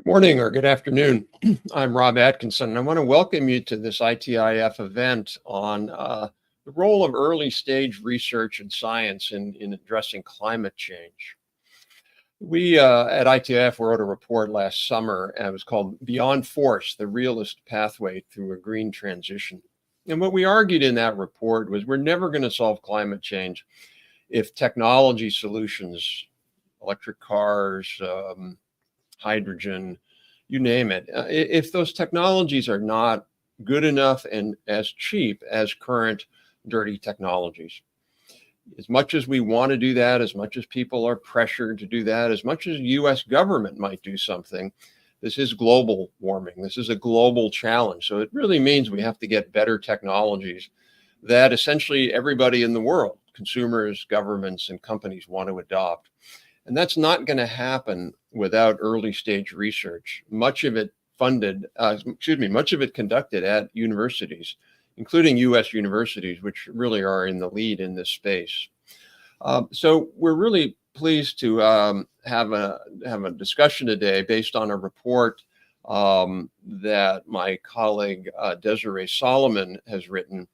Morning or good afternoon. I'm Rob Atkinson, and I want to welcome you to this ITIF event on the role of early stage research and science in addressing climate change. We at ITIF wrote a report last summer, and it was called Beyond Force, the Realist Pathway Through a Green Transition. And what we argued in that report was we're never going to solve climate change if technology solutions, electric cars, hydrogen, you name it. If those technologies are not good enough and as cheap as current dirty technologies, as much as we want to do that, as much as people are pressured to do that, as much as the US government might do something, this is global warming. This is a global challenge. So it really means we have to get better technologies that essentially everybody in the world, consumers, governments, and companies want to adopt. And that's not going to happen without early stage research. Much of it conducted at universities, including US universities, which really are in the lead in this space. So we're really pleased to have a discussion today based on a report that my colleague Desiree Solomon has written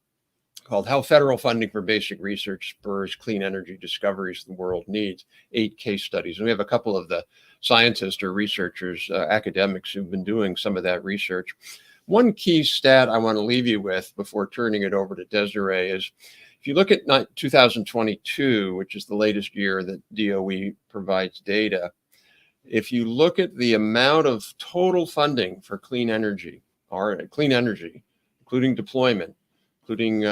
called How Federal Funding for Basic Research Spurs Clean Energy Discoveries the World Needs, 8 case studies. And we have a couple of the scientists or researchers, academics who've been doing some of that research. One key stat I want to leave you with before turning it over to Desiree is, if you look at 2022, which is the latest year that DOE provides data, if you look at the amount of total funding for clean energy, including deployment, including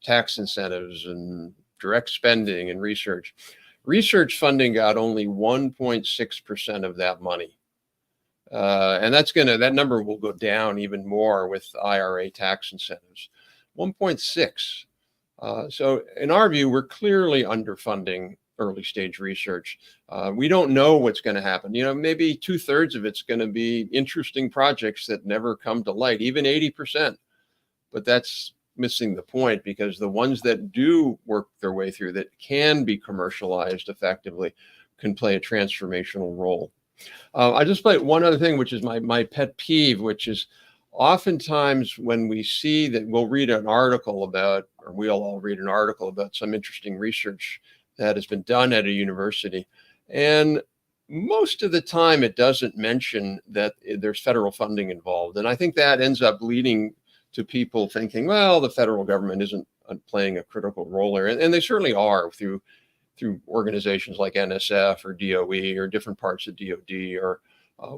tax incentives and direct spending and research. Research funding got only 1.6% of that money. And that number will go down even more with IRA tax incentives. 1.6. So in our view, we're clearly underfunding early stage research. We don't know what's going to happen. Maybe 2/3 of it's going to be interesting projects that never come to light, even 80%. But that's missing the point, because the ones that do work their way through, that can be commercialized effectively, can play a transformational role. I just play one other thing, which is my pet peeve, which is oftentimes when we see that we'll all read an article about some interesting research that has been done at a university. And most of the time it doesn't mention that there's federal funding involved. And I think that ends up leading to people thinking, well, the federal government isn't playing a critical role there. And they certainly are through organizations like NSF or DOE or different parts of DOD or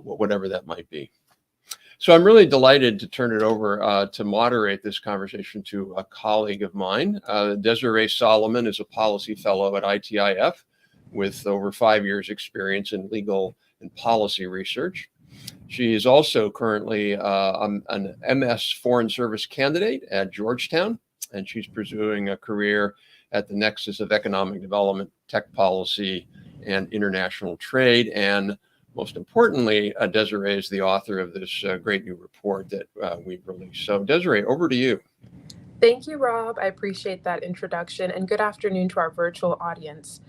whatever that might be. So I'm really delighted to turn it over to moderate this conversation to a colleague of mine. Desiree Solomon is a policy fellow at ITIF with over 5 years experience in legal and policy research. She is also currently an MS Foreign Service candidate at Georgetown, and she's pursuing a career at the nexus of economic development, tech policy, and international trade. And most importantly, Desiree is the author of this great new report that we've released. So Desiree, over to you. Thank you, Rob. I appreciate that introduction, and good afternoon to our virtual audience.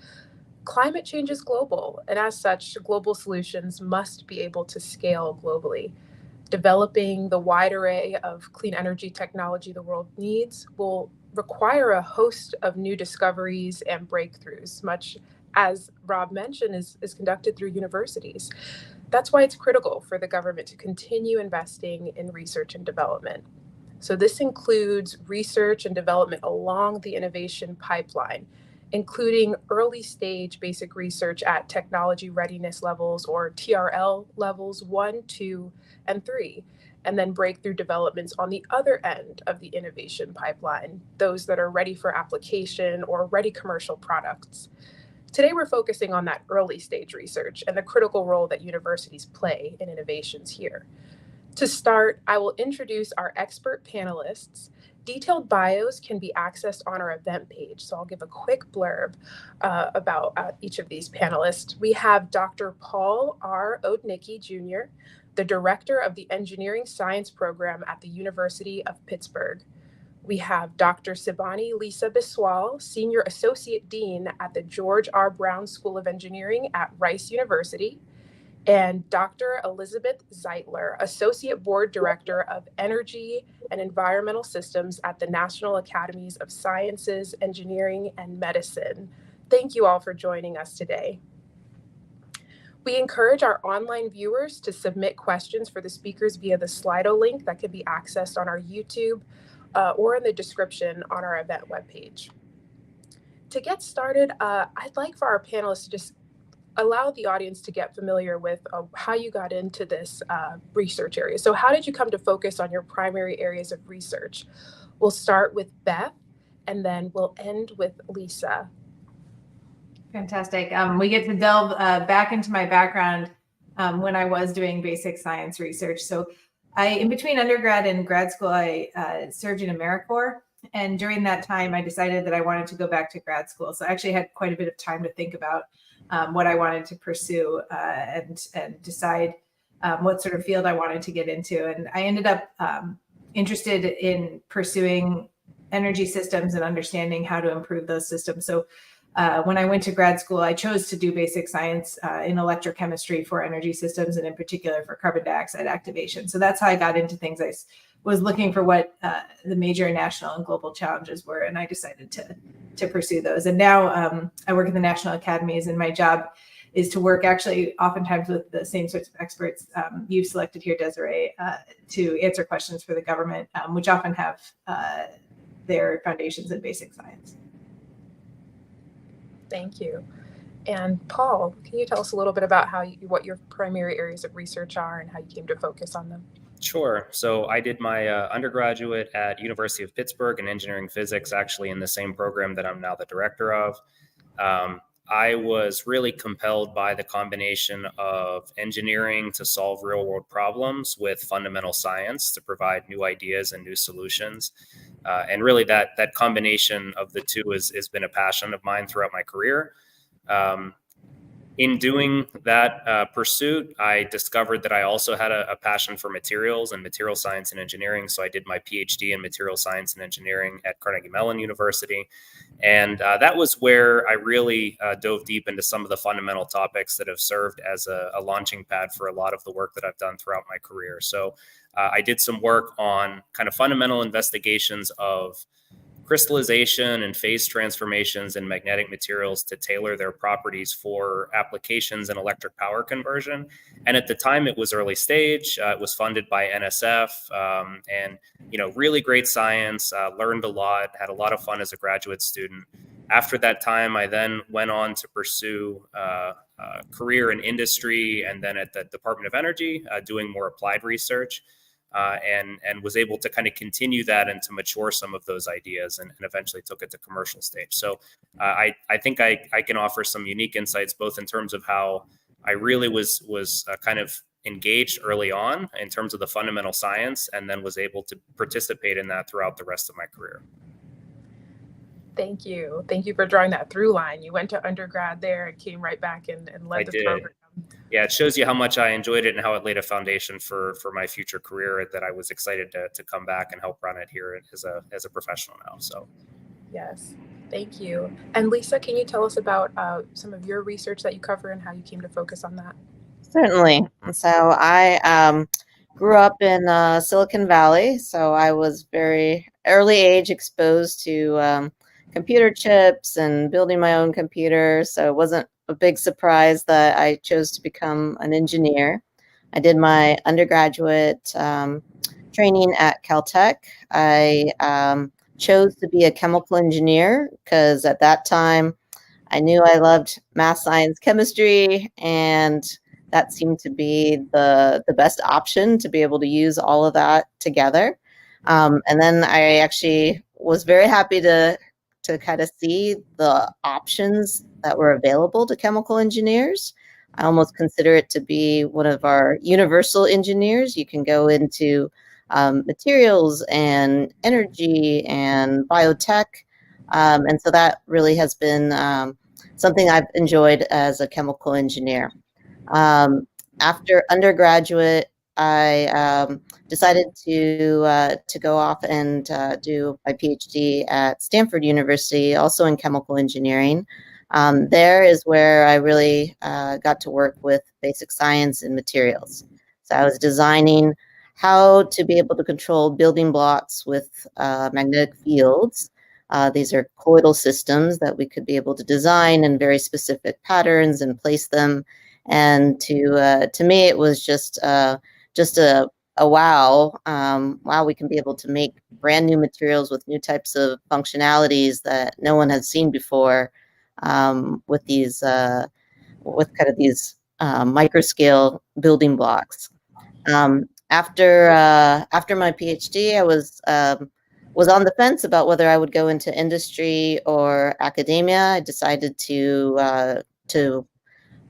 Climate change is global, and as such, global solutions must be able to scale globally. Developing the wide array of clean energy technology the world needs will require a host of new discoveries and breakthroughs, much as Rob mentioned, is conducted through universities. That's why it's critical for the government to continue investing in research and development. So this includes research and development along the innovation pipeline, including early stage basic research at technology readiness levels, or TRL levels 1, 2, and 3, and then breakthrough developments on the other end of the innovation pipeline, those that are ready for application or ready commercial products. Today, we're focusing on that early stage research and the critical role that universities play in innovations here. To start, I will introduce our expert panelists. Detailed bios can be accessed on our event page, so I'll give a quick blurb about each of these panelists. We have Dr. Paul R. Odnicki Jr., the Director of the Engineering Science Program at the University of Pittsburgh. We have Dr. Sibani Lisa Biswal, Senior Associate Dean at the George R. Brown School of Engineering at Rice University. and Dr. Elizabeth Zeitler, Associate Board Director of Energy and Environmental Systems at the National Academies of Sciences, Engineering, and Medicine. Thank you all for joining us today. We encourage our online viewers to submit questions for the speakers via the Slido link that can be accessed on our YouTube or in the description on our event webpage. To get started, I'd like for our panelists to just allow the audience to get familiar with how you got into this research area. So how did you come to focus on your primary areas of research? We'll start with Beth, and then we'll end with Lisa. Fantastic. We get to delve back into my background when I was doing basic science research. So in between undergrad and grad school, I served in AmeriCorps. And during that time, I decided that I wanted to go back to grad school. So I actually had quite a bit of time to think about what I wanted to pursue and decide what sort of field I wanted to get into. And I ended up interested in pursuing energy systems and understanding how to improve those systems. So when I went to grad school, I chose to do basic science in electrochemistry for energy systems, and in particular for carbon dioxide activation. So that's how I got into things. I was looking for what the major national and global challenges were, and I decided to pursue those. And now I work in the national academies, and my job is to work actually oftentimes with the same sorts of experts you've selected here, Desiree, to answer questions for the government, which often have their foundations in basic science. Thank you. And Paul, can you tell us a little bit about what your primary areas of research are and how you came to focus on them? Sure. So I did my undergraduate at University of Pittsburgh in engineering physics, actually in the same program that I'm now the director of. I was really compelled by the combination of engineering to solve real world problems with fundamental science to provide new ideas and new solutions. And really that combination of the two has been a passion of mine throughout my career. In doing that pursuit, I discovered that I also had a passion for materials and material science and engineering. So I did my PhD in material science and engineering at Carnegie Mellon University. And that was where I really dove deep into some of the fundamental topics that have served as a launching pad for a lot of the work that I've done throughout my career. So I did some work on kind of fundamental investigations of crystallization and phase transformations in magnetic materials to tailor their properties for applications in electric power conversion. And at the time, it was early stage. It was funded by NSF, and really great science. Learned a lot. Had a lot of fun as a graduate student. After that time, I then went on to pursue a career in industry, and then at the Department of Energy, doing more applied research. And was able to kind of continue that and to mature some of those ideas and eventually took it to commercial stage. So I think I can offer some unique insights, both in terms of how I really was kind of engaged early on in terms of the fundamental science, and then was able to participate in that throughout the rest of my career. Thank you. Thank you for drawing that through line. You went to undergrad there and came right back and led the program. Yeah, it shows you how much I enjoyed it and how it laid a foundation for my future career, that I was excited to come back and help run it here as a professional now. So, yes, thank you. And Lisa, can you tell us about some of your research that you cover and how you came to focus on that? Certainly. So I grew up in Silicon Valley, so I was very early age exposed to computer chips and building my own computer. So it wasn't a big surprise that I chose to become an engineer. I did my undergraduate training at Caltech. I chose to be a chemical engineer because at that time I knew I loved math, science, chemistry, and that seemed to be the best option to be able to use all of that together. And then I actually was very happy to kind of see the options that were available to chemical engineers. I almost consider it to be one of our universal engineers. You can go into materials and energy and biotech. And so that really has been something I've enjoyed as a chemical engineer. After undergraduate, I decided to go off and do my PhD at Stanford University, also in chemical engineering. There is where I really got to work with basic science and materials. So I was designing how to be able to control building blocks with magnetic fields. These are colloidal systems that we could be able to design in very specific patterns and place them. And to me, it was just a wow. Wow, we can be able to make brand new materials with new types of functionalities that no one had seen before, with these with kind of these micro scale building blocks. After my PhD, I was on the fence about whether I would go into industry or academia. I decided to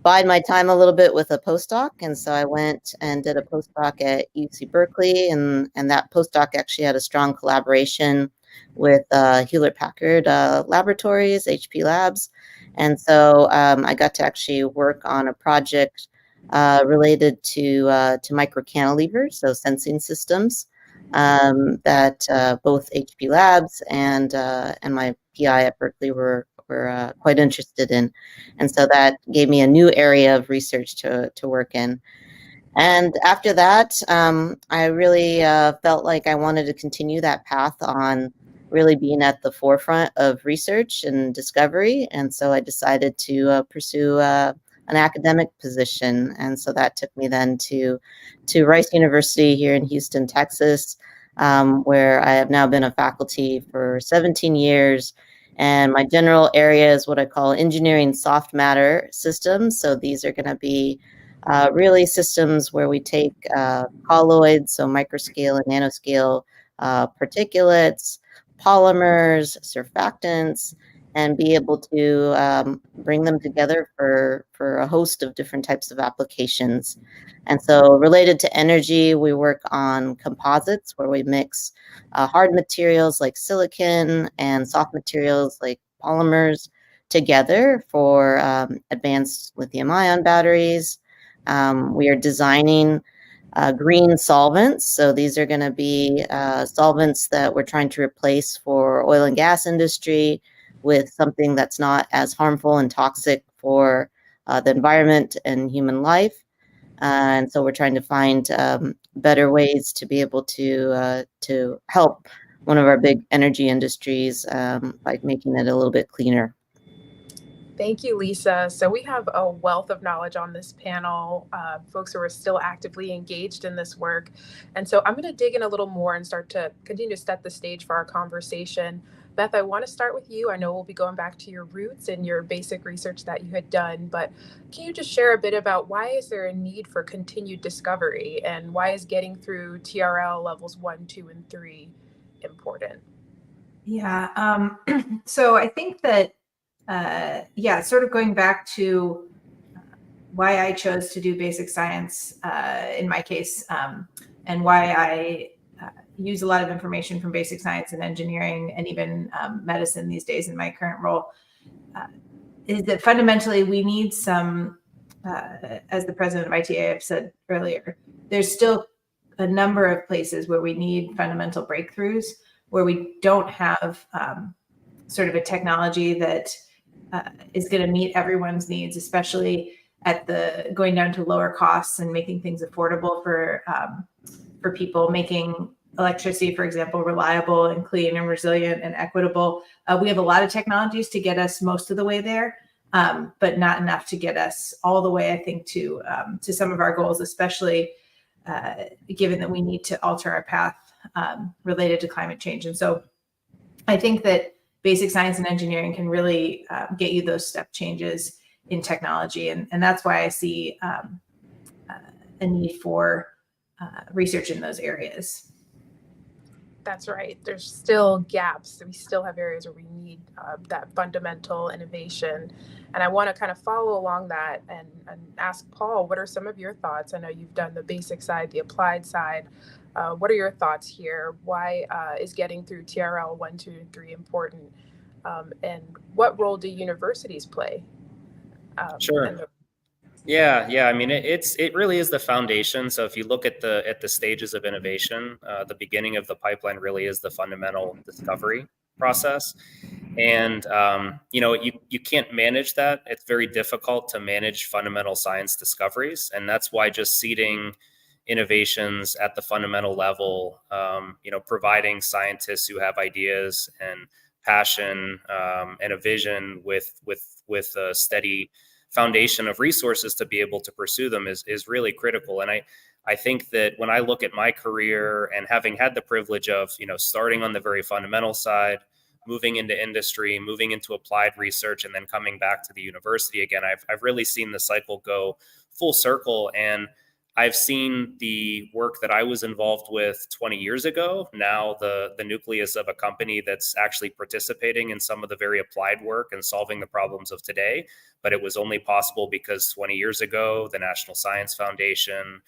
bide my time a little bit with a postdoc, and so I went and did a postdoc at UC Berkeley, and that postdoc actually had a strong collaboration with Hewlett Packard Laboratories, HP Labs, and so I got to actually work on a project related to micro cantilevers, so sensing systems that both HP Labs and my PI at Berkeley were quite interested in, and so that gave me a new area of research to work in. And after that, I really felt like I wanted to continue that path on really being at the forefront of research and discovery. And so I decided to pursue an academic position. And so that took me then to Rice University here in Houston, Texas, where I have now been a faculty for 17 years. And my general area is what I call engineering soft matter systems. So these are going to be really systems where we take colloids, so microscale and nanoscale particulates, polymers, surfactants, and be able to bring them together for a host of different types of applications. And so related to energy, we work on composites where we mix hard materials like silicon and soft materials like polymers together for advanced lithium-ion batteries. We are designing green solvents. So these are going to be solvents that we're trying to replace for oil and gas industry with something that's not as harmful and toxic for the environment and human life. And so we're trying to find better ways to be able to help one of our big energy industries by making it a little bit cleaner. Thank you, Lisa. So we have a wealth of knowledge on this panel, folks who are still actively engaged in this work. And so I'm going to dig in a little more and start to continue to set the stage for our conversation. Beth, I want to start with you. I know we'll be going back to your roots and your basic research that you had done, but can you just share a bit about why is there a need for continued discovery, and why is getting through TRL levels 1, 2, and 3 important? Yeah, so I think that sort of going back to why I chose to do basic science in my case, and why I use a lot of information from basic science and engineering and even medicine these days in my current role, is that fundamentally we need some, as the president of ITIF said earlier, there's still a number of places where we need fundamental breakthroughs, where we don't have sort of a technology that is going to meet everyone's needs, especially at the going down to lower costs and making things affordable for people, making electricity, for example, reliable and clean and resilient and equitable. We have a lot of technologies to get us most of the way there, but not enough to get us all the way, I think, to some of our goals, especially given that we need to alter our path related to climate change. And so I think that basic science and engineering can really get you those step changes in technology. And that's why I see a need for research in those areas. That's right. There's still gaps. We still have areas where we need that fundamental innovation. And I want to kind of follow along that and ask Paul, what are some of your thoughts? I know you've done the basic side, the applied side. What are your thoughts here? Why is getting through TRL 1, 2, and 3 important? And what role do universities play? Sure. Yeah. I mean, it really is the foundation. So if you look at the stages of innovation, the beginning of the pipeline really is the fundamental discovery. process. And, you can't manage that. It's very difficult to manage fundamental science discoveries. And that's why just seeding innovations at the fundamental level, providing scientists who have ideas and passion and a vision with a steady foundation of resources to be able to pursue them is really critical. And I think that when I look at my career and having had the privilege of, starting on the very fundamental side, moving into industry, moving into applied research, and then coming back to the university again, I've really seen the cycle go full circle. And I've seen the work that I was involved with 20 years ago, now the nucleus of a company that's actually participating in some of the very applied work and solving the problems of today. But it was only possible because 20 years ago, the National Science Foundation,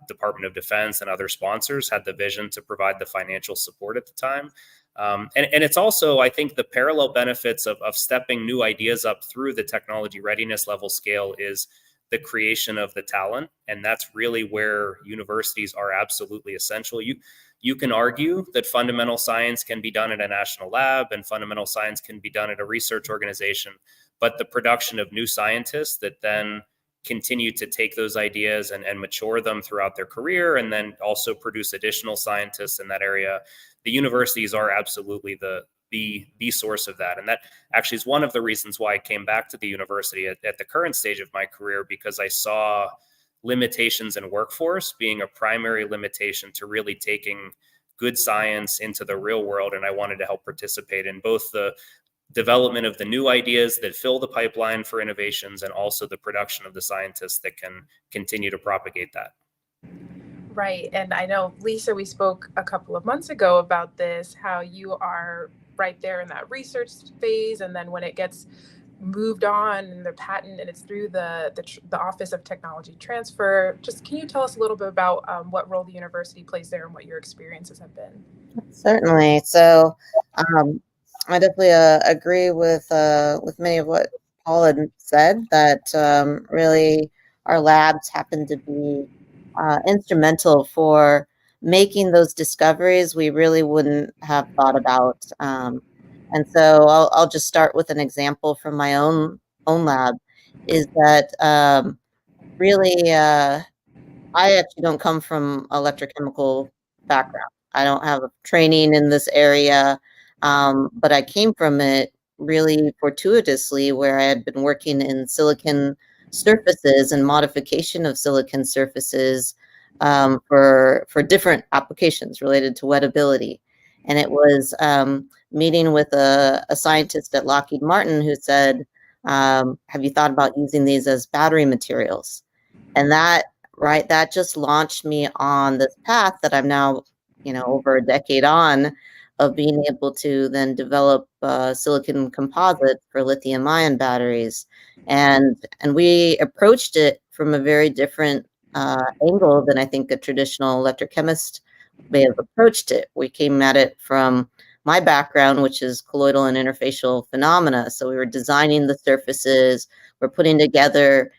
Department of Defense, and other sponsors had the vision to provide the financial support at the time. And it's also, I think, the parallel benefits of stepping new ideas up through the technology readiness level scale is the creation of the talent. And that's really where universities are absolutely essential. You can argue that fundamental science can be done at a national lab and fundamental science can be done at a research organization, but the production of new scientists that then continue to take those ideas and mature them throughout their career, and then also produce additional scientists in that area, the universities are absolutely the source of that. And that actually is one of the reasons why I came back to the university at the current stage of my career, because I saw limitations in workforce being a primary limitation to really taking good science into the real world. And I wanted to help participate in both the development of the new ideas that fill the pipeline for innovations and also the production of the scientists that can continue to propagate that. Right. And I know, Lisa, we spoke a couple of months ago about this, how you are right there in that research phase. And then when it gets moved on in the patent and it's through the Office of Technology Transfer, just can you tell us a little bit about what role the university plays there and what your experiences have been? Certainly. So I definitely agree with many of what Paul had said, that really our labs happen to be instrumental for making those discoveries we really wouldn't have thought about. And so I'll just start with an example from my own lab, is that really I actually don't come from electrochemical background. I don't have a training in this area, but I came from it really fortuitously, where I had been working in silicon surfaces and modification of silicon surfaces for different applications related to wettability. And it was meeting with a scientist at Lockheed Martin who said, have you thought about using these as battery materials? And that just launched me on this path that I'm now, over a decade on, of being able to then develop silicon composites for lithium-ion batteries. And we approached it from a very different angle than I think a traditional electrochemist may have approached it. We came at it from my background, which is colloidal and interfacial phenomena. So we were designing the surfaces, we're putting together,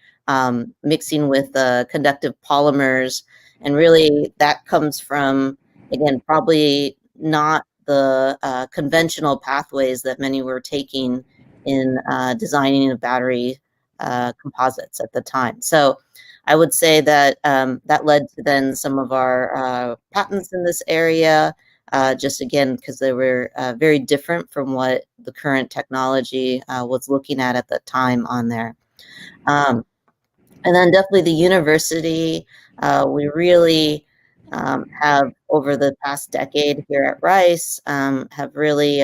mixing with conductive polymers. And really that comes from, again, probably not the conventional pathways that many were taking in designing a battery composites at the time. So I would say that that led to then some of our patents in this area, just again, because they were very different from what the current technology was looking at the time on there. And then definitely the university, we really have, over the past decade here at Rice, have really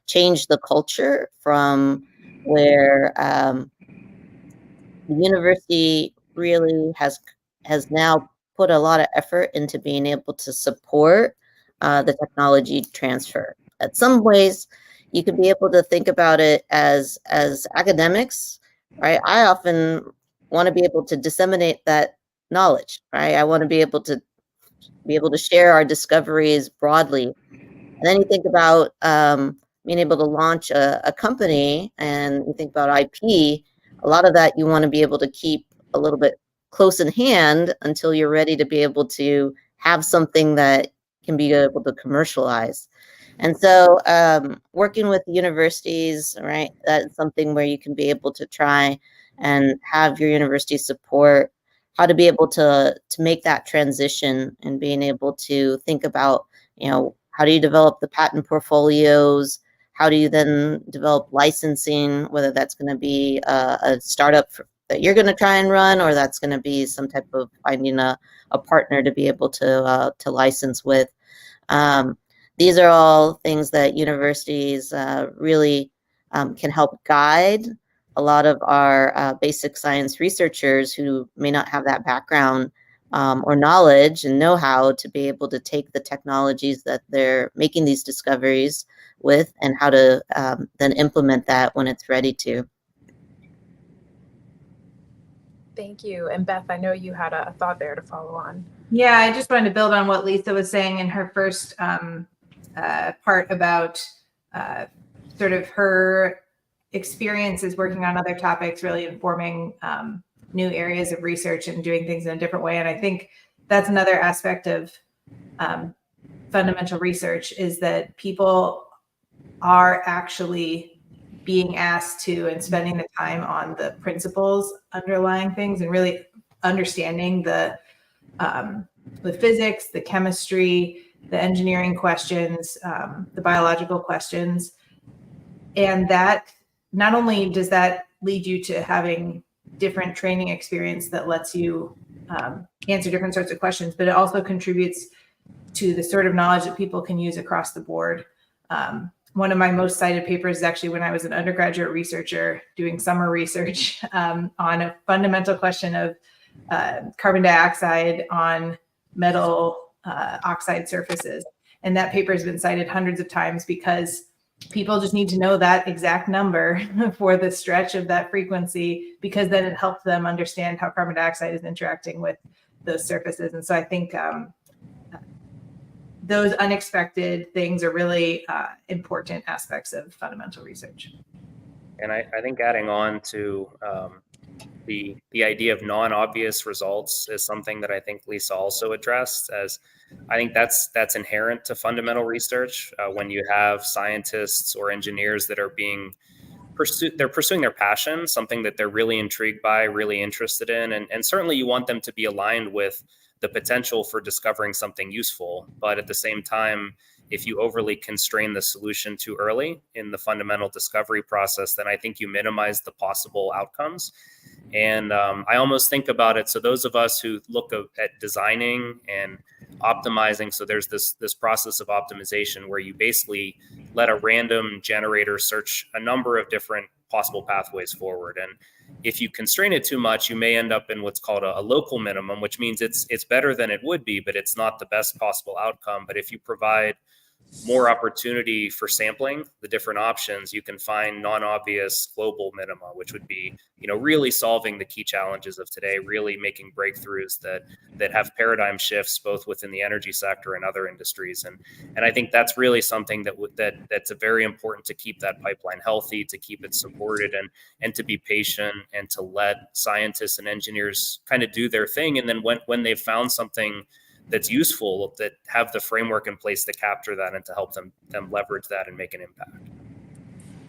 changed the culture from where the university really has now put a lot of effort into being able to support the technology transfer. At some ways, you could be able to think about it as academics, right? I often want to be able to disseminate that knowledge, right? I want to be able to share our discoveries broadly. And then you think about being able to launch a company, and you think about IP. A lot of that you want to be able to keep a little bit close in hand until you're ready to be able to have something that can be able to commercialize. And so working with universities, right, that's something where you can be able to try and have your university support how to be able to make that transition, and being able to think about, how do you develop the patent portfolios? How do you then develop licensing, whether that's going to be a startup that you're going to try and run, or that's going to be some type of finding a partner to be able to license with. These are all things that universities really can help guide a lot of our basic science researchers who may not have that background or knowledge and know-how to be able to take the technologies that they're making these discoveries with, and how to then implement that when it's ready to. Thank you. And Beth, I know you had a thought there to follow on. Yeah, I just wanted to build on what Lisa was saying in her first part about sort of her experiences working on other topics, really informing new areas of research and doing things in a different way. And I think that's another aspect of fundamental research, is that people are actually being asked to and spending the time on the principles underlying things, and really understanding the physics, the chemistry, the engineering questions, the biological questions. And that not only does that lead you to having different training experience that lets you answer different sorts of questions, but it also contributes to the sort of knowledge that people can use across the board. One of my most cited papers is actually when I was an undergraduate researcher doing summer research on a fundamental question of carbon dioxide on metal oxide surfaces. And that paper has been cited hundreds of times because people just need to know that exact number for the stretch of that frequency, because then it helps them understand how carbon dioxide is interacting with those surfaces. And so I think those unexpected things are really important aspects of fundamental research. And I think adding on to the idea of non-obvious results is something that I think Lisa also addressed, as I think that's inherent to fundamental research. When you have scientists or engineers that are they're pursuing their passion, something that they're really intrigued by, really interested in, and certainly you want them to be aligned with the potential for discovering something useful. But at the same time, if you overly constrain the solution too early in the fundamental discovery process, then I think you minimize the possible outcomes. And I almost think about it, so those of us who look at designing and optimizing, so there's this process of optimization where you basically let a random generator search a number of different possible pathways forward. And if you constrain it too much, you may end up in what's called a local minimum, which means it's better than it would be, but it's not the best possible outcome. But if you provide more opportunity for sampling the different options, you can find non-obvious global minima, which would be, really solving the key challenges of today, really making breakthroughs that have paradigm shifts both within the energy sector and other industries. And I think that's really something that's very important, to keep that pipeline healthy, to keep it supported, and to be patient, and to let scientists and engineers kind of do their thing. And then when they've found something that's useful, that have the framework in place to capture that and to help them leverage that and make an impact.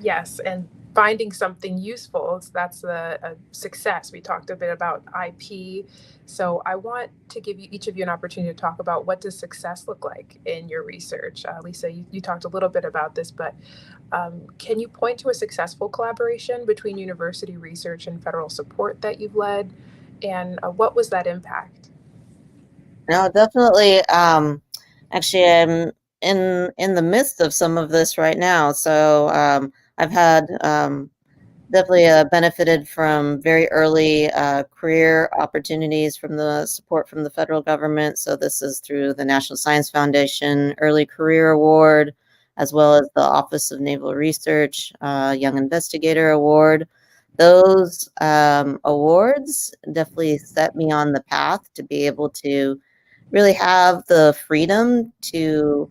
Yes, and finding something useful, that's a success. We talked a bit about IP. So I want to give each of you an opportunity to talk about, what does success look like in your research? Lisa, you talked a little bit about this, but can you point to a successful collaboration between university research and federal support that you've led? And what was that impact? No, definitely. Actually, I'm in the midst of some of this right now. So I've had definitely benefited from very early career opportunities from the support from the federal government. So this is through the National Science Foundation Early Career Award, as well as the Office of Naval Research Young Investigator Award. Those awards definitely set me on the path to be able to really have the freedom to,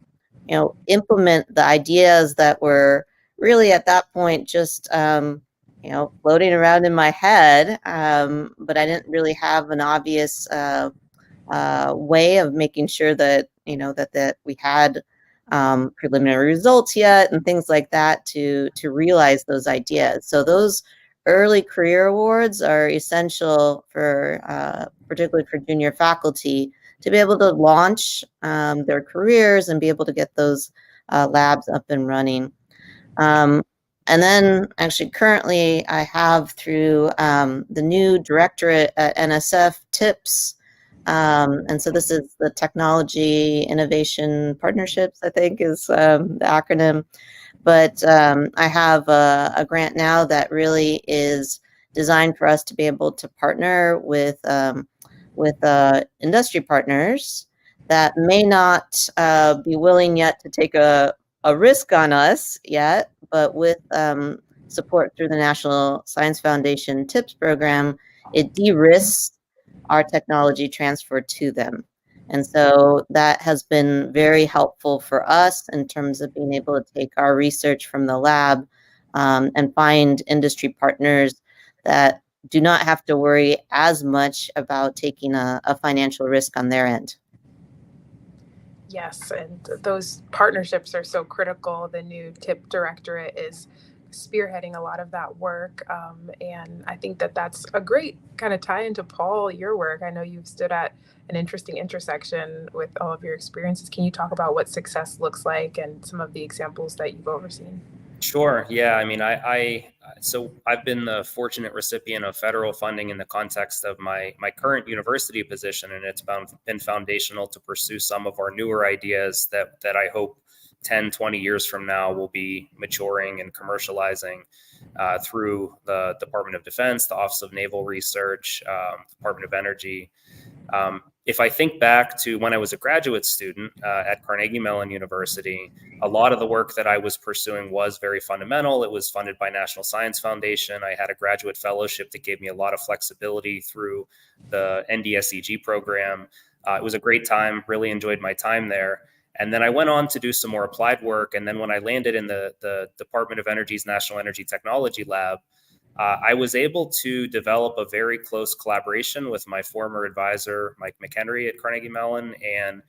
implement the ideas that were really at that point just, floating around in my head. But I didn't really have an obvious way of making sure that, that we had preliminary results yet, and things like that to realize those ideas. So those early career awards are essential for particularly for junior faculty to be able to launch their careers and be able to get those labs up and running. And then actually currently I have through the new directorate at NSF TIPS. And so this is the Technology Innovation Partnerships, I think is the acronym. But I have a grant now that really is designed for us to be able to partner with industry partners that may not be willing yet to take a risk on us yet, but with support through the National Science Foundation TIPS program, it de-risks our technology transfer to them. And so that has been very helpful for us in terms of being able to take our research from the lab and find industry partners that do not have to worry as much about taking a financial risk on their end. Yes, and those partnerships are so critical. The new TIP directorate is spearheading a lot of that work. And I think that that's a great kind of tie into Paul, your work. I know you've stood at an interesting intersection with all of your experiences. Can you talk about what success looks like and some of the examples that you've overseen? Sure. Yeah. I mean, so I've been the fortunate recipient of federal funding in the context of my current university position, and it's been foundational to pursue some of our newer ideas that I hope 10, 20 years from now will be maturing and commercializing through the Department of Defense, the Office of Naval Research, Department of Energy. If I think back to when I was a graduate student at Carnegie Mellon University, a lot of the work that I was pursuing was very fundamental. It was funded by National Science Foundation. I had a graduate fellowship that gave me a lot of flexibility through the NDSEG program. It was a great time, really enjoyed my time there. And then I went on to do some more applied work. And then when I landed in the Department of Energy's National Energy Technology Lab, I was able to develop a very close collaboration with my former advisor, Mike McHenry at Carnegie Mellon, and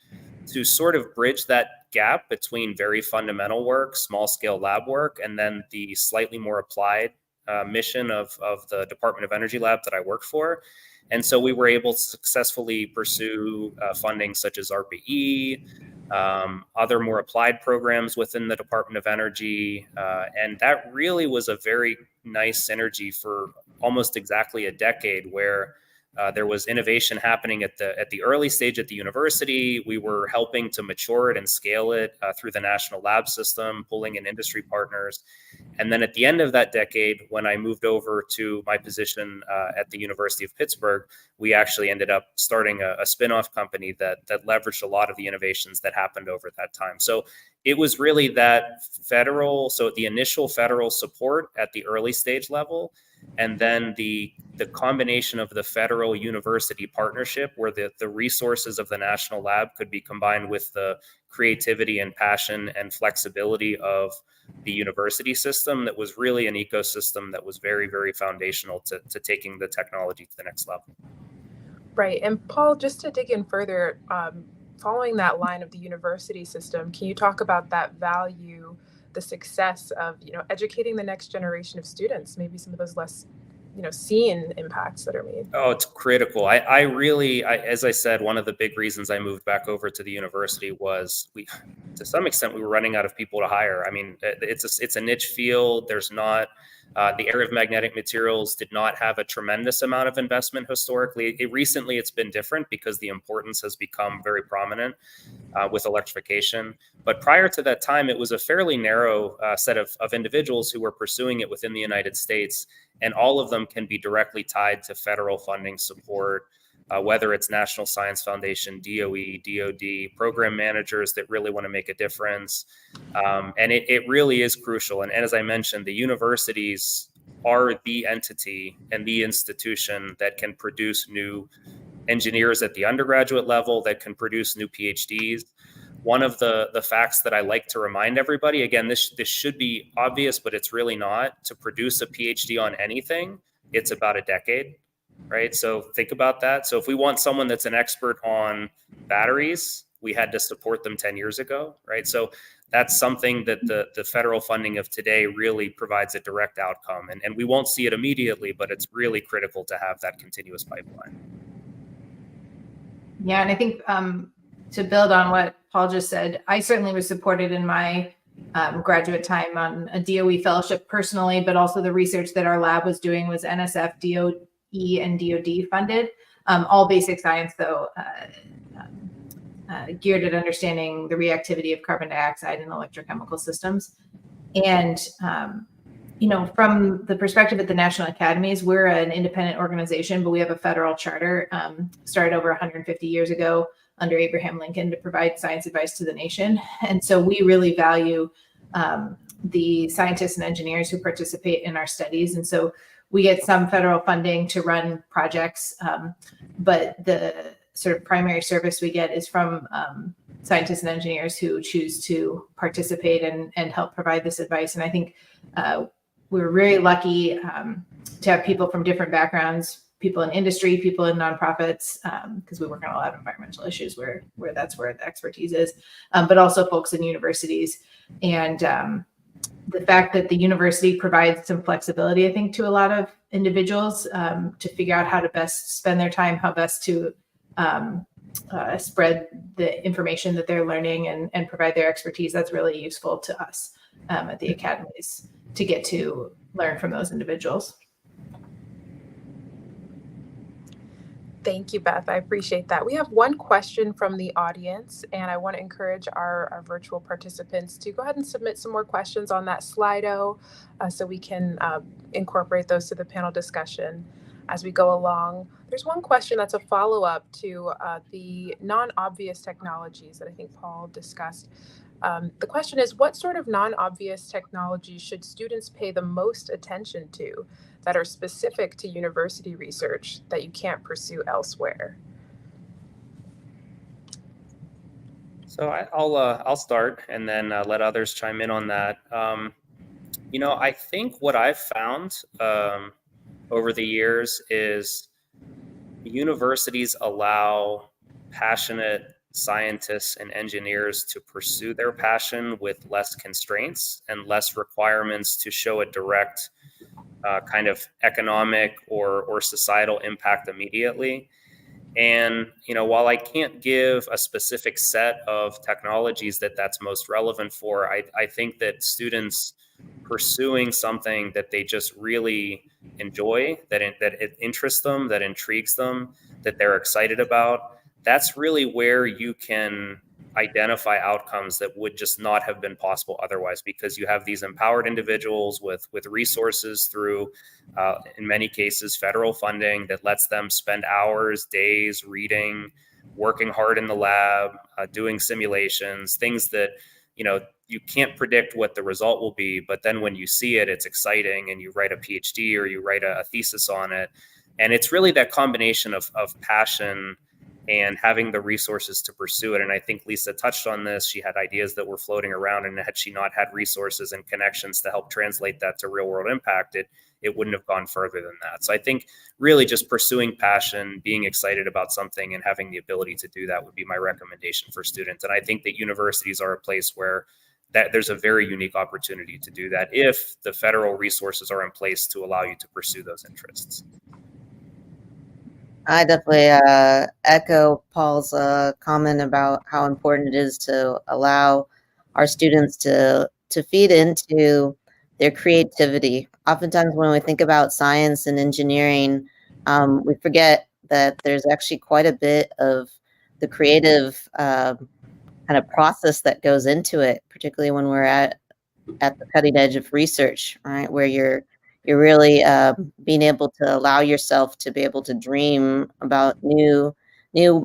to sort of bridge that gap between very fundamental work, small scale lab work, and then the slightly more applied mission of the Department of Energy lab that I work for. And so we were able to successfully pursue funding such as RPE, other more applied programs within the Department of Energy. And that really was a very nice synergy for almost exactly a decade where there was innovation happening at the early stage at the university. We were helping to mature it and scale it through the national lab system, pulling in industry partners. And then at the end of that decade, when I moved over to my position at the University of Pittsburgh, we actually ended up starting a spin-off company that leveraged a lot of the innovations that happened over that time. So it was really that the initial federal support at the early stage level, and then the combination of the federal university partnership where the resources of the national lab could be combined with the creativity and passion and flexibility of the university system that was really an ecosystem that was very, very foundational to taking the technology to the next level. Right. And Paul, just to dig in further, following that line of the university system, can you talk about that value, the success of, educating the next generation of students, maybe some of those less, seen impacts that are made? Oh, it's critical. I really, as I said, one of the big reasons I moved back over to the university was to some extent, we were running out of people to hire. I mean, it's a niche field. There's not, the area of magnetic materials did not have a tremendous amount of investment historically. Recently, it's been different because the importance has become very prominent with electrification. But prior to that time, it was a fairly narrow set of individuals who were pursuing it within the United States. And all of them can be directly tied to federal funding support, whether it's National Science Foundation, DOE, DOD, program managers that really want to make a difference. And it really is crucial. And as I mentioned, the universities are the entity and the institution that can produce new engineers at the undergraduate level, that can produce new PhDs. One of the facts that I like to remind everybody, again, this should be obvious, but it's really not. To produce a PhD on anything, it's about a decade, right? So think about that. So if we want someone that's an expert on batteries, we had to support them 10 years ago, right? So that's something that the federal funding of today really provides a direct outcome. And we won't see it immediately, but it's really critical to have that continuous pipeline. Yeah, and I think to build on what Paul just said, I certainly was supported in my graduate time on a DOE fellowship personally, but also the research that our lab was doing was NSF, DOE, and DOD funded. All basic science, though, geared at understanding the reactivity of carbon dioxide in electrochemical systems. And, from the perspective of the National Academies, we're an independent organization, but we have a federal charter started over 150 years ago under Abraham Lincoln to provide science advice to the nation. And so we really value the scientists and engineers who participate in our studies. And so we get some federal funding to run projects, but the sort of primary service we get is from scientists and engineers who choose to participate and help provide this advice. And I think we're very lucky to have people from different backgrounds, people in industry, people in nonprofits, because we work on a lot of environmental issues where that's where the expertise is, but also folks in universities. And the fact that the university provides some flexibility, I think, to a lot of individuals to figure out how to best spend their time, how best to spread the information that they're learning and provide their expertise, that's really useful to us at the academies to get to learn from those individuals. Thank you, Beth. I appreciate that. We have one question from the audience, and I want to encourage our virtual participants to go ahead and submit some more questions on that Slido so we can incorporate those to the panel discussion as we go along. There's one question that's a follow-up to the non-obvious technologies that I think Paul discussed. The question is, what sort of non-obvious technologies should students pay the most attention to that are specific to university research that you can't pursue elsewhere? So I'll start and then let others chime in on that. I think what I've found over the years is universities allow passionate scientists and engineers to pursue their passion with less constraints and less requirements to show a direct kind of economic or societal impact immediately. And, while I can't give a specific set of technologies that's most relevant for, I think that students pursuing something that they just really enjoy, that it interests them, that intrigues them, that they're excited about, that's really where you can identify outcomes that would just not have been possible otherwise, because you have these empowered individuals with resources through, in many cases, federal funding that lets them spend hours, days reading, working hard in the lab, doing simulations, things that, you can't predict what the result will be, but then when you see it, it's exciting and you write a PhD or you write a thesis on it. And it's really that combination of passion and having the resources to pursue it. And I think Lisa touched on this. She had ideas that were floating around, and had she not had resources and connections to help translate that to real world impact, it wouldn't have gone further than that. So I think really just pursuing passion, being excited about something, and having the ability to do that would be my recommendation for students. And I think that universities are a place where there's a very unique opportunity to do that if the federal resources are in place to allow you to pursue those interests. I definitely echo Paul's comment about how important it is to allow our students to feed into their creativity. Oftentimes when we think about science and engineering, we forget that there's actually quite a bit of the creative kind of process that goes into it, particularly when we're at the cutting edge of research, right? Where you're really being able to allow yourself to be able to dream about new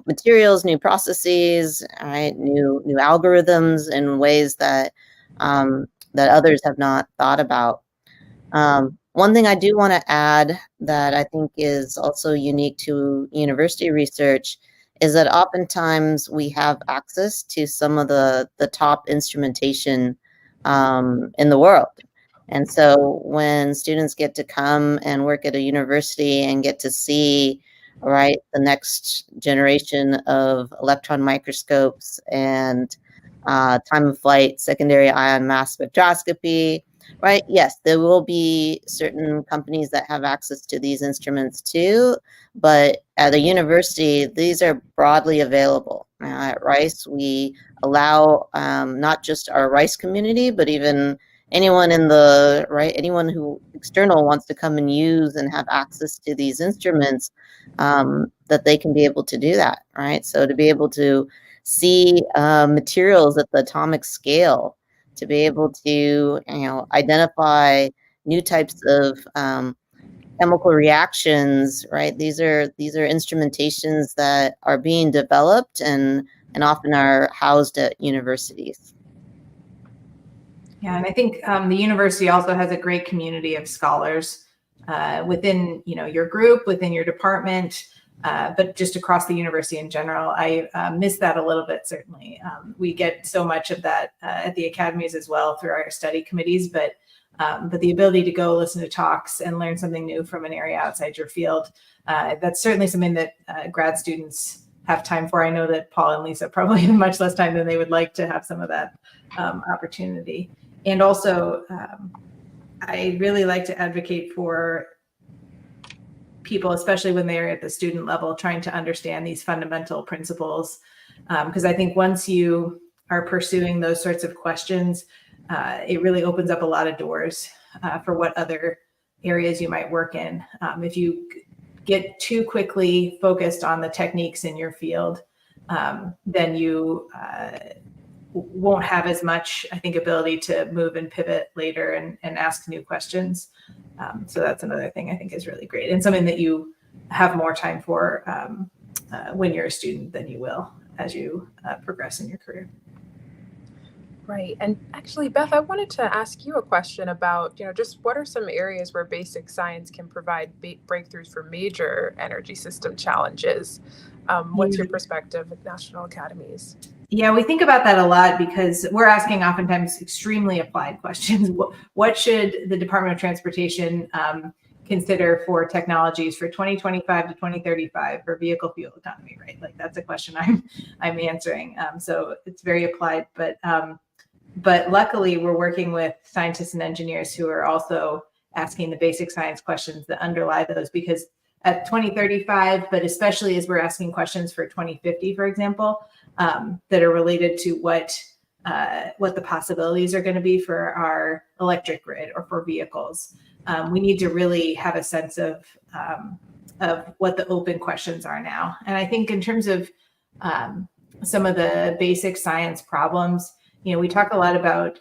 materials, new processes, right? New algorithms in ways that that others have not thought about. One thing I do want to add that I think is also unique to university research is that oftentimes we have access to some of the top instrumentation in the world. And so when students get to come and work at a university and get to see right? The next generation of electron microscopes and time of flight, secondary ion mass spectroscopy, right? Yes, there will be certain companies that have access to these instruments too, but at a university, these are broadly available. At Rice, we allow not just our Rice community, but even anyone in the, right, anyone who external wants to come and use and have access to these instruments, that they can be able to do that, right? So to be able to see materials at the atomic scale, to be able to, identify new types of chemical reactions, right? These are instrumentations that are being developed and often are housed at universities. Yeah, and I think the university also has a great community of scholars within, your group, within your department, but just across the university in general. I miss that a little bit, certainly. We get so much of that at the academies as well through our study committees, but the ability to go listen to talks and learn something new from an area outside your field, that's certainly something that grad students have time for. I know that Paul and Lisa probably have much less time than they would like to have some of that opportunity. And also, I really like to advocate for people, especially when they're at the student level, trying to understand these fundamental principles. Because I think once you are pursuing those sorts of questions, it really opens up a lot of doors for what other areas you might work in. If you get too quickly focused on the techniques in your field, then you won't have as much, I think, ability to move and pivot later and ask new questions. So that's another thing I think is really great, and something that you have more time for when you're a student than you will as you progress in your career. Right. And actually, Beth, I wanted to ask you a question about, just what are some areas where basic science can provide breakthroughs for major energy system challenges? What's your perspective at national academies? Yeah, we think about that a lot because we're asking oftentimes extremely applied questions. What should the Department of Transportation consider for technologies for 2025 to 2035 for vehicle fuel economy, right? Like that's a question I'm answering. So it's very applied, but luckily we're working with scientists and engineers who are also asking the basic science questions that underlie those, because at 2035, but especially as we're asking questions for 2050, for example, that are related to what the possibilities are going to be for our electric grid or for vehicles. We need to really have a sense of what the open questions are now. And I think in terms of some of the basic science problems, we talk a lot about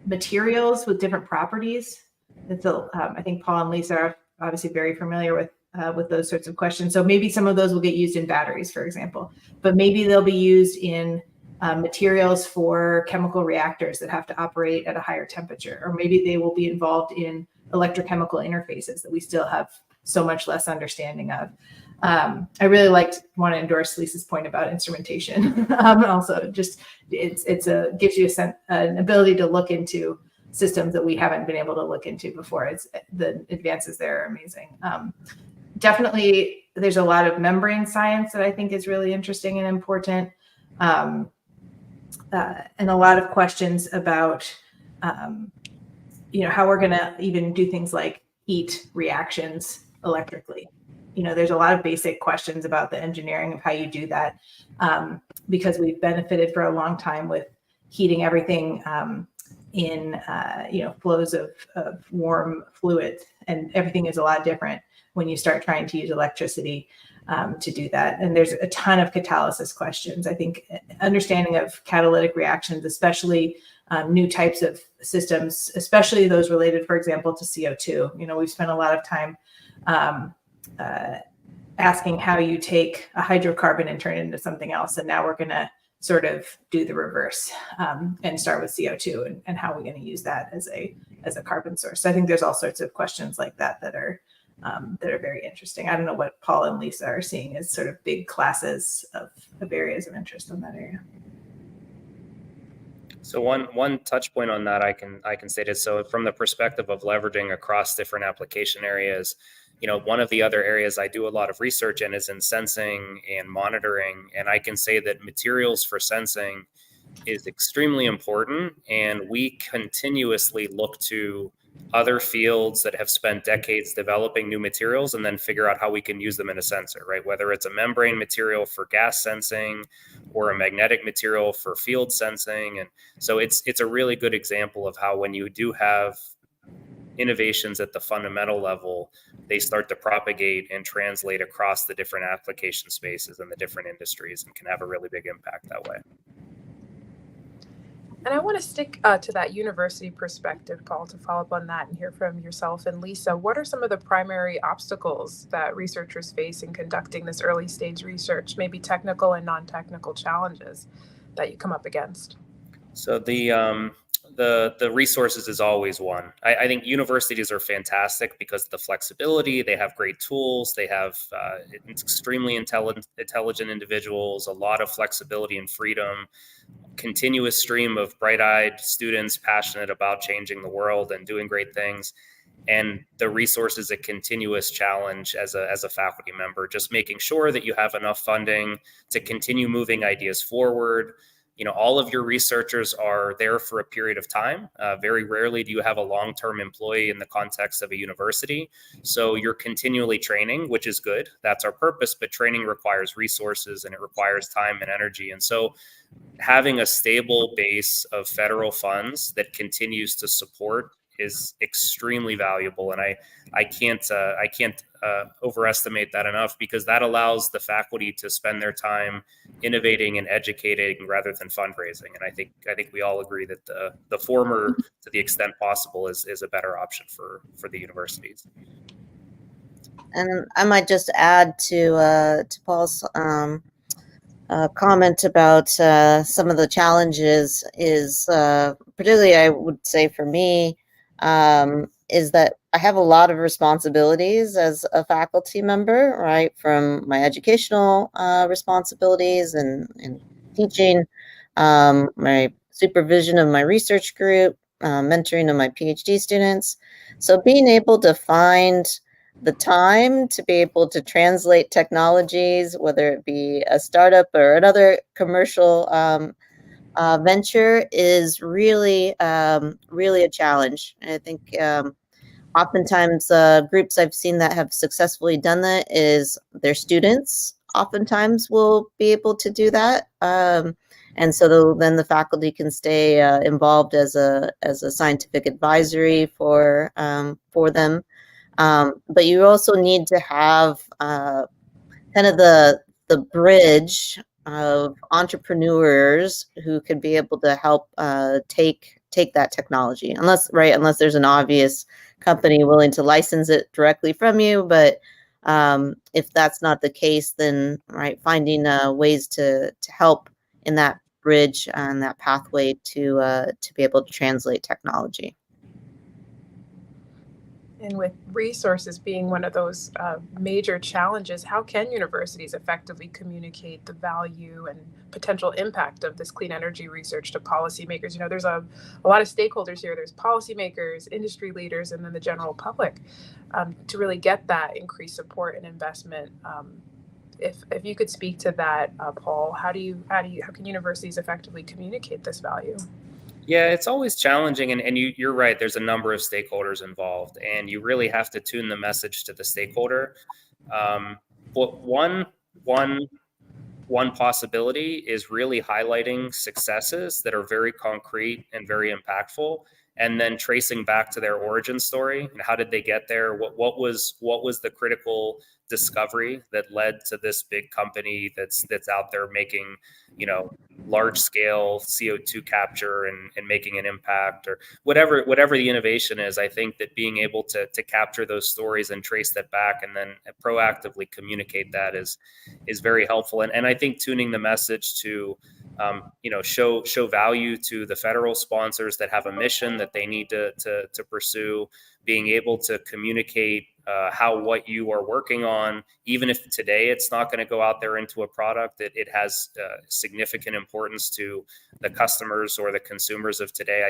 materials with different properties. I think Paul and Lisa are obviously very familiar with those sorts of questions. So maybe some of those will get used in batteries, for example, but maybe they'll be used in materials for chemical reactors that have to operate at a higher temperature, or maybe they will be involved in electrochemical interfaces that we still have so much less understanding of. I really want to endorse Lisa's point about instrumentation. Also, just it gives you an ability to look into systems that we haven't been able to look into before. The advances there are amazing. Definitely, there's a lot of membrane science that I think is really interesting and important, and a lot of questions about how we're going to even do things like heat reactions electrically. There's a lot of basic questions about the engineering of how you do that, because we've benefited for a long time with heating everything in flows of warm fluids, and everything is a lot different when you start trying to use electricity to do that. And there's a ton of catalysis questions. I think understanding of catalytic reactions, especially new types of systems, especially those related, for example, to CO2. We've spent a lot of time asking how you take a hydrocarbon and turn it into something else. And now we're going to sort of do the reverse and start with CO2 and how we're going to use that as a carbon source. So I think there's all sorts of questions like that are very interesting. I don't know what Paul and Lisa are seeing as sort of big classes of areas of interest in that area. So one touch point on that I can state is, so from the perspective of leveraging across different application areas, one of the other areas I do a lot of research in is in sensing and monitoring. And I can say that materials for sensing is extremely important. And we continuously look to other fields that have spent decades developing new materials and then figure out how we can use them in a sensor, right? Whether it's a membrane material for gas sensing or a magnetic material for field sensing. And so it's a really good example of how when you do have innovations at the fundamental level, they start to propagate and translate across the different application spaces and the different industries and can have a really big impact that way. And I want to stick to that university perspective, Paul, to follow up on that and hear from yourself and Lisa. What are some of the primary obstacles that researchers face in conducting this early stage research, maybe technical and non-technical challenges that you come up against? So the resources is always one. I think universities are fantastic because of the flexibility. They have great tools. They have extremely intelligent individuals, a lot of flexibility and freedom, continuous stream of bright-eyed students passionate about changing the world and doing great things. And the resource is a continuous challenge as a faculty member, just making sure that you have enough funding to continue moving ideas forward. All of your researchers are there for a period of time. Very rarely do you have a long-term employee in the context of a university. So you're continually training, which is good. That's our purpose, but training requires resources and it requires time and energy. And so having a stable base of federal funds that continues to support is extremely valuable. And I can't overestimate that enough, because that allows the faculty to spend their time innovating and educating rather than fundraising. And I think we all agree that the former, to the extent possible, is a better option for the universities. And I might just add to Paul's comment about some of the challenges is particularly, I would say for me, is that I have a lot of responsibilities as a faculty member, right? From my educational responsibilities and teaching, my supervision of my research group, mentoring of my PhD students. So being able to find the time to be able to translate technologies, whether it be a startup or another commercial venture, is really, really a challenge. And I think oftentimes groups I've seen that have successfully done that is their students oftentimes will be able to do that. And so then the faculty can stay involved as a scientific advisory for them. But you also need to have kind of the bridge of entrepreneurs who could be able to help take that technology, unless there's an obvious company willing to license it directly from you. But if that's not the case, then finding ways to help in that bridge and that pathway to be able to translate technology. And with resources being one of those major challenges, how can universities effectively communicate the value and potential impact of this clean energy research to policymakers? There's a lot of stakeholders here. There's policymakers, industry leaders, and then the general public to really get that increased support and investment. If you could speak to that, Paul, how can universities effectively communicate this value? Yeah, it's always challenging, and you're right. There's a number of stakeholders involved, and you really have to tune the message to the stakeholder. But one possibility is really highlighting successes that are very concrete and very impactful, and then tracing back to their origin story and how did they get there? What was the critical discovery that led to this big company that's out there making large scale CO2 capture and making an impact, or whatever the innovation is. I think that being able to capture those stories and trace that back and then proactively communicate that is very helpful. And I think tuning the message to show value to the federal sponsors that have a mission that they need to pursue, being able to communicate how what you are working on, even if today it's not going to go out there into a product, that it has significant importance to the customers or the consumers of today.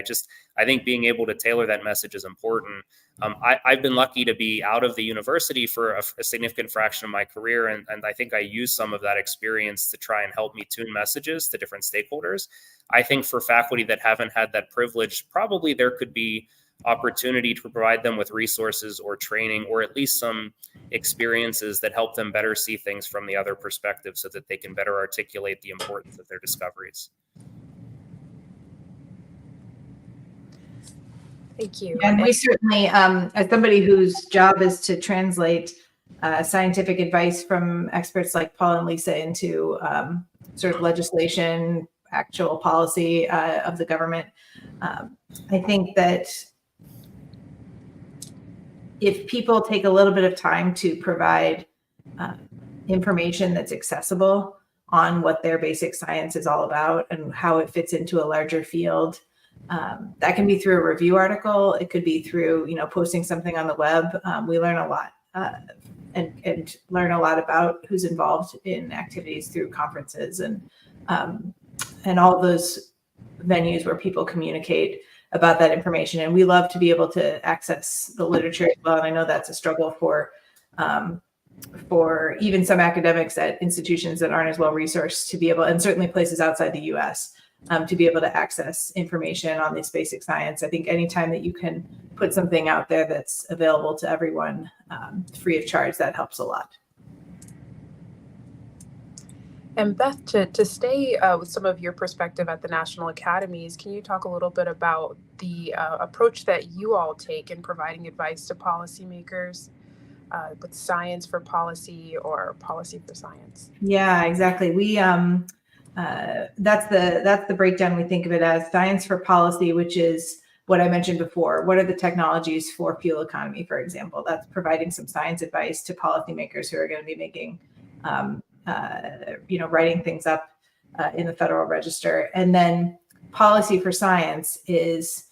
I think being able to tailor that message is important. I've been lucky to be out of the university for a significant fraction of my career, and I think I use some of that experience to try and help me tune messages to different stakeholders. I think for faculty that haven't had that privilege, probably there could be opportunity to provide them with resources or training, or at least some experiences that help them better see things from the other perspective so that they can better articulate the importance of their discoveries. Thank you. And we certainly, as somebody whose job is to translate scientific advice from experts like Paul and Lisa into sort of legislation, actual policy of the government, I think that if people take a little bit of time to provide information that's accessible on what their basic science is all about and how it fits into a larger field, that can be through a review article. It could be through, posting something on the web. We learn a lot and learn a lot about who's involved in activities through conferences and all those venues where people communicate about that information. And we love to be able to access the literature as well. And I know that's a struggle for even some academics at institutions that aren't as well resourced to be able, and certainly places outside the US, to be able to access information on this basic science. I think anytime that you can put something out there that's available to everyone free of charge, that helps a lot. And Beth, to stay with some of your perspective at the National Academies, can you talk a little bit about the approach that you all take in providing advice to policymakers with science for policy or policy for science? Yeah, exactly. We that's the breakdown. We think of it as science for policy, which is what I mentioned before. What are the technologies for fuel economy, for example? That's providing some science advice to policymakers who are going to be making writing things up in the Federal Register. And then policy for science is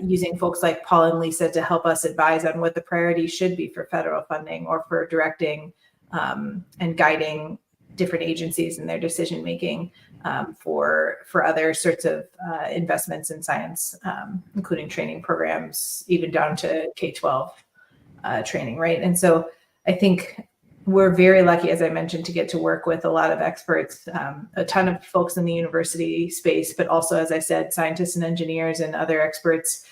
using folks like Paul and Lisa to help us advise on what the priorities should be for federal funding or for directing and guiding different agencies in their decision making for other sorts of investments in science, including training programs, even down to K-12 training, right? And so I think we're very lucky, as I mentioned, to get to work with a lot of experts, a ton of folks in the university space, but also, as I said, scientists and engineers and other experts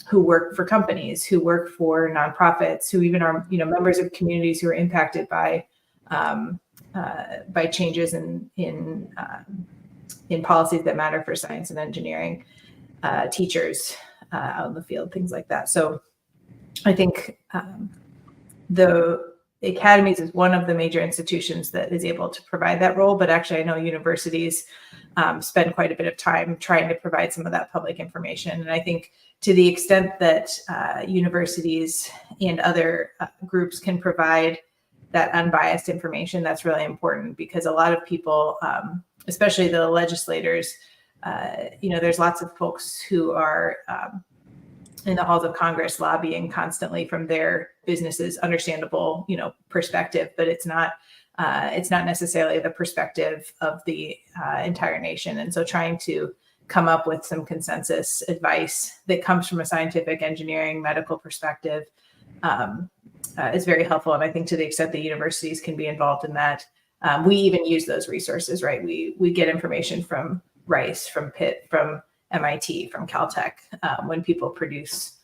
who work for companies, who work for nonprofits, who even are, members of communities who are impacted by changes in policies that matter for science and engineering, teachers out in the field, things like that. So I think the Academies is one of the major institutions that is able to provide that role, but actually I know universities spend quite a bit of time trying to provide some of that public information. And I think to the extent that universities and other groups can provide that unbiased information, that's really important, because a lot of people, especially the legislators, there's lots of folks who are in the halls of Congress lobbying constantly from their businesses, understandable, perspective, but it's not necessarily the perspective of the entire nation. And so trying to come up with some consensus advice that comes from a scientific, engineering, medical perspective is very helpful. And I think to the extent that universities can be involved in that, we even use those resources, right? We get information from Rice, from Pitt, from MIT, from Caltech, when people produce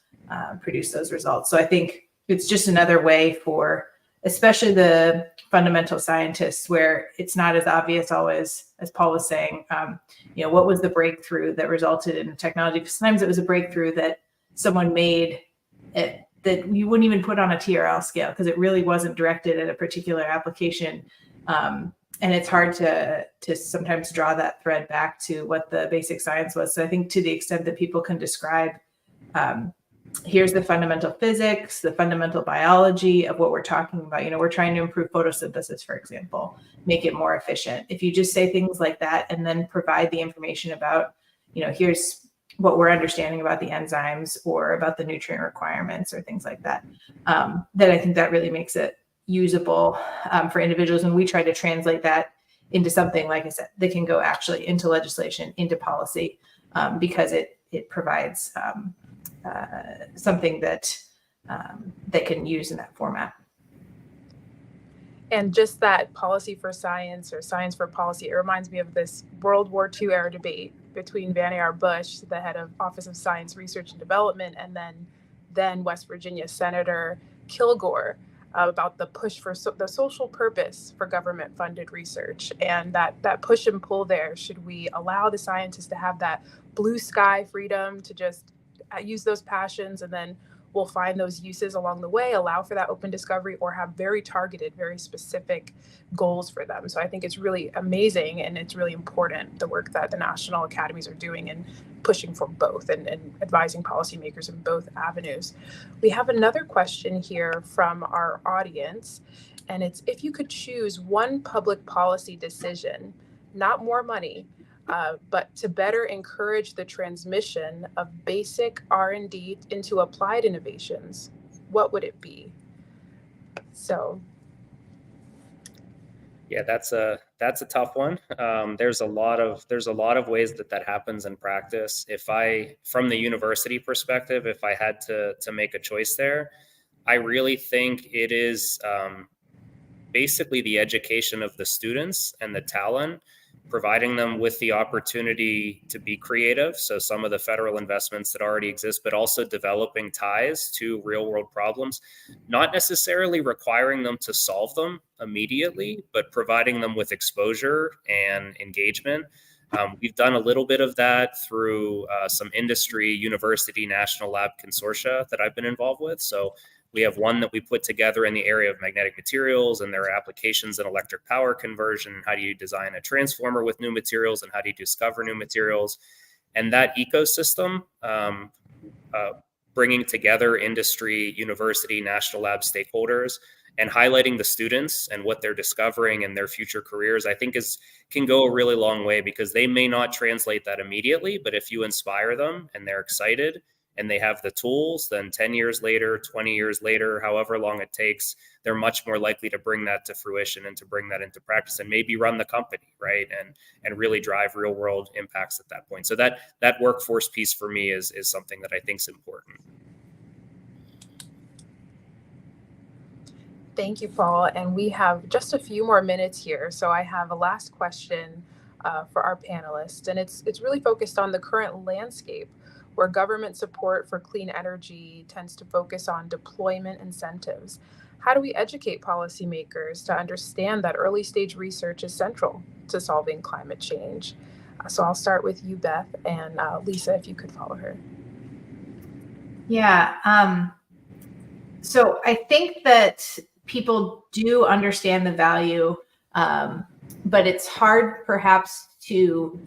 those results. So I think it's just another way for, especially the fundamental scientists, where it's not as obvious always, as Paul was saying, what was the breakthrough that resulted in technology? Because sometimes it was a breakthrough that someone made that you wouldn't even put on a TRL scale because it really wasn't directed at a particular application. And it's hard to sometimes draw that thread back to what the basic science was. So I think to the extent that people can describe, here's the fundamental physics, the fundamental biology of what we're talking about. We're trying to improve photosynthesis, for example, make it more efficient. If you just say things like that and then provide the information about, here's what we're understanding about the enzymes or about the nutrient requirements or things like that. That I think that really makes it usable for individuals. And we try to translate that into something, like I said, that can go actually into legislation, into policy, because it provides something that they can use in that format. And just that policy for science or science for policy, it reminds me of this World War II era debate between Vannevar Bush, the head of Office of Science Research and Development, and then West Virginia Senator Kilgore, about the push for the social purpose for government-funded research, and that push and pull there. Should we allow the scientists to have that blue sky freedom to just use those passions, and then we'll find those uses along the way, allow for that open discovery, or have very targeted, very specific goals for them? So I think it's really amazing, and it's really important, the work that the national academies are doing and pushing for both, and advising policymakers in both avenues. We have another question here from our audience, and it's, if you could choose one public policy decision, not more money, but to better encourage the transmission of basic R&D into applied innovations, what would it be? So, yeah, that's a tough one. There's a lot of ways that happens in practice. From the university perspective, if I had to make a choice there, I really think it is basically the education of the students and the talent, providing them with the opportunity to be creative. So some of the federal investments that already exist, but also developing ties to real world problems, not necessarily requiring them to solve them immediately, but providing them with exposure and engagement. We've done a little bit of that through some industry, university, national lab consortia that I've been involved with. So we have one that we put together in the area of magnetic materials and their applications in electric power conversion. How do you design a transformer with new materials, and how do you discover new materials? And that ecosystem, bringing together industry, university, national lab stakeholders, and highlighting the students and what they're discovering and their future careers, I think can go a really long way, because they may not translate that immediately, but if you inspire them and they're excited and they have the tools, then 10 years later, 20 years later, however long it takes, they're much more likely to bring that to fruition and to bring that into practice and maybe run the company, right? And really drive real world impacts at that point. So that workforce piece for me is something that I think is important. thank you, Paul. And we have just a few more minutes here. So I have a last question for our panelists, and it's really focused on the current landscape, where government support for clean energy tends to focus on deployment incentives. How do we educate policymakers to understand that early stage research is central to solving climate change? So I'll start with you, Beth, and Lisa, if you could follow her. Yeah. So I think that people do understand the value, but it's hard perhaps to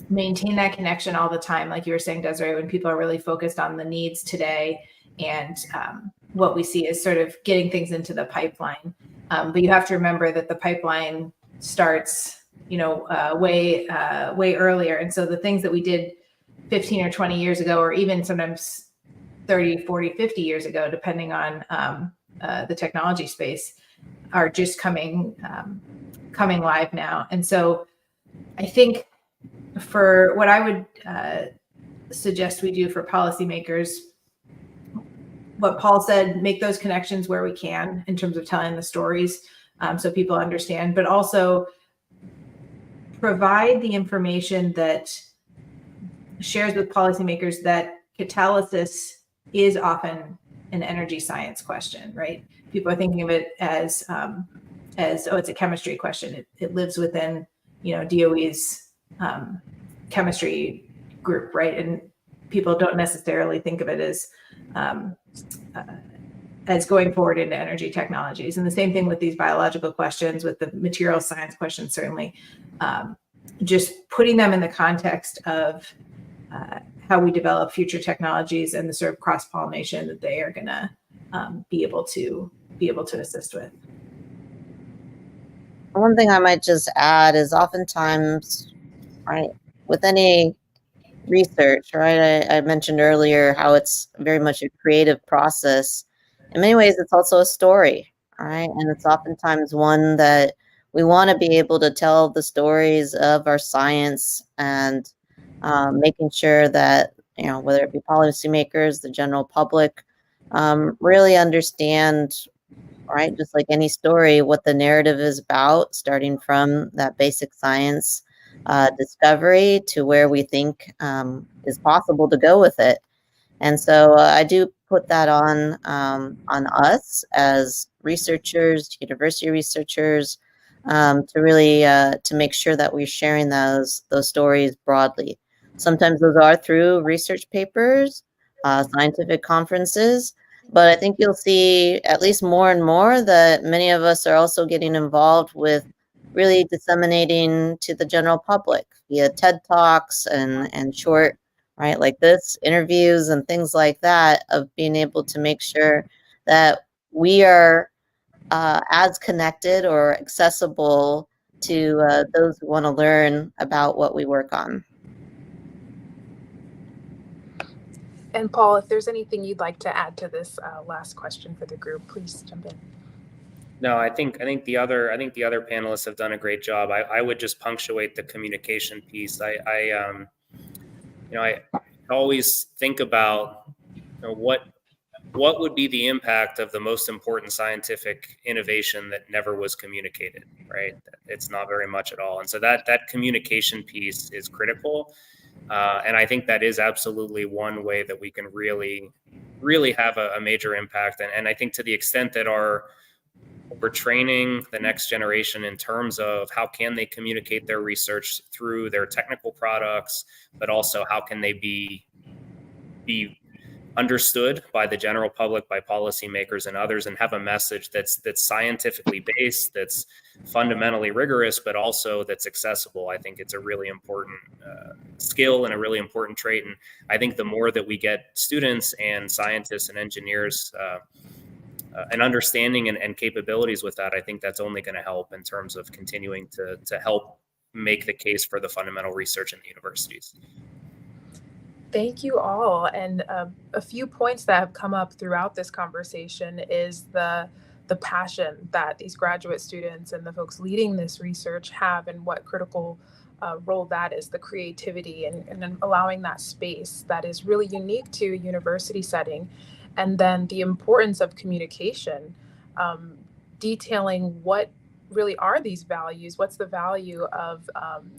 maintain that connection all the time. Like you were saying, Desiree, when people are really focused on the needs today, and what we see is sort of getting things into the pipeline. But you have to remember that the pipeline starts, way earlier. And so the things that we did 15 or 20 years ago, or even sometimes 30, 40, 50 years ago, depending on the technology space, are just coming live now. And so I think for what I would suggest we do for policymakers, what Paul said, make those connections where we can in terms of telling the stories, so people understand, but also provide the information that shares with policymakers that catalysis is often an energy science question, right? People are thinking of it as oh, it's a chemistry question. It lives within, DOE's chemistry group, right? And people don't necessarily think of it as going forward into energy technologies. And the same thing with these biological questions, with the material science questions, certainly, just putting them in the context of how we develop future technologies and the sort of cross-pollination that they are going to be able to assist with. One thing I might just add is oftentimes, right, with any research, right? I mentioned earlier how it's very much a creative process. In many ways, it's also a story, right? And it's oftentimes one that we want to be able to tell the stories of our science and making sure that, you know, whether it be policymakers, the general public, really understand, right? Just like any story, what the narrative is about, starting from that basic science discovery to where we think is possible to go with it. And so I do put that on us as researchers, university researchers, to really to make sure that we're sharing those stories broadly. Sometimes those are through research papers, scientific conferences, but I think you'll see at least more and more that many of us are also getting involved with really disseminating to the general public via TED Talks and short, right, like this, interviews and things like that, of being able to make sure that we are as connected or accessible to those who want to learn about what we work on. And Paul, if there's anything you'd like to add to this last question for the group, please jump in. No, I think the other panelists have done a great job. I would just punctuate the communication piece. I always think about, you know, what would be the impact of the most important scientific innovation that never was communicated, right? It's not very much at all. And so that communication piece is critical. And I think that is absolutely one way that we can really, really have a major impact. And I think to the extent that we're training the next generation in terms of how can they communicate their research through their technical products, but also how can they be understood by the general public, by policymakers and others, and have a message that's scientifically based, that's fundamentally rigorous, but also that's accessible. I think it's a really important skill and a really important trait. And I think the more that we get students and scientists and engineers and understanding and capabilities with that, I think that's only going to help in terms of continuing to help make the case for the fundamental research in the universities. Thank you all. And a few points that have come up throughout this conversation is the passion that these graduate students and the folks leading this research have, and what critical role that is, the creativity and allowing that space that is really unique to a university setting. And then the importance of communication, detailing what really are these values, what's the value of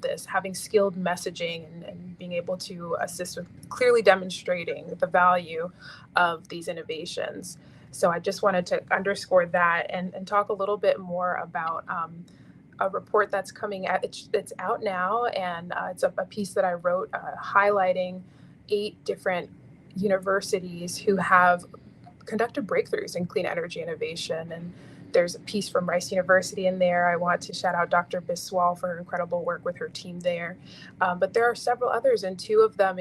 this, having skilled messaging and being able to assist with clearly demonstrating the value of these innovations. So I just wanted to underscore that and talk a little bit more about a report that's coming out. It's out now, and it's a piece that I wrote highlighting 8 different universities who have conducted breakthroughs in clean energy innovation. And there's a piece from Rice University in there. I want to shout out Dr. Biswal for her incredible work with her team there. But there are several others, and 2 of them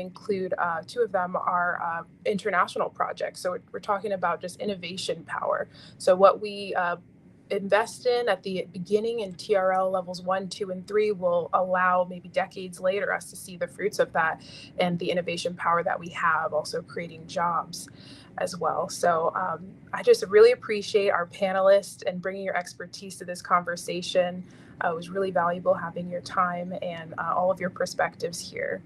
are international projects. So we're talking about just innovation power. So what we invest in at the beginning in TRL levels 1, 2, and 3 will allow maybe decades later us to see the fruits of that and the innovation power that we have, also creating jobs as well. So I just really appreciate our panelists and bringing your expertise to this conversation. It was really valuable having your time and all of your perspectives here.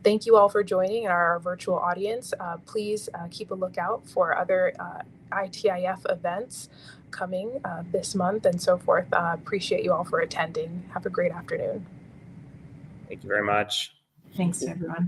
Thank you all for joining, and our virtual audience. Please keep a lookout for other ITIF events coming this month and so forth. Appreciate you all for attending. Have a great afternoon. Thank you very much. Thanks to everyone.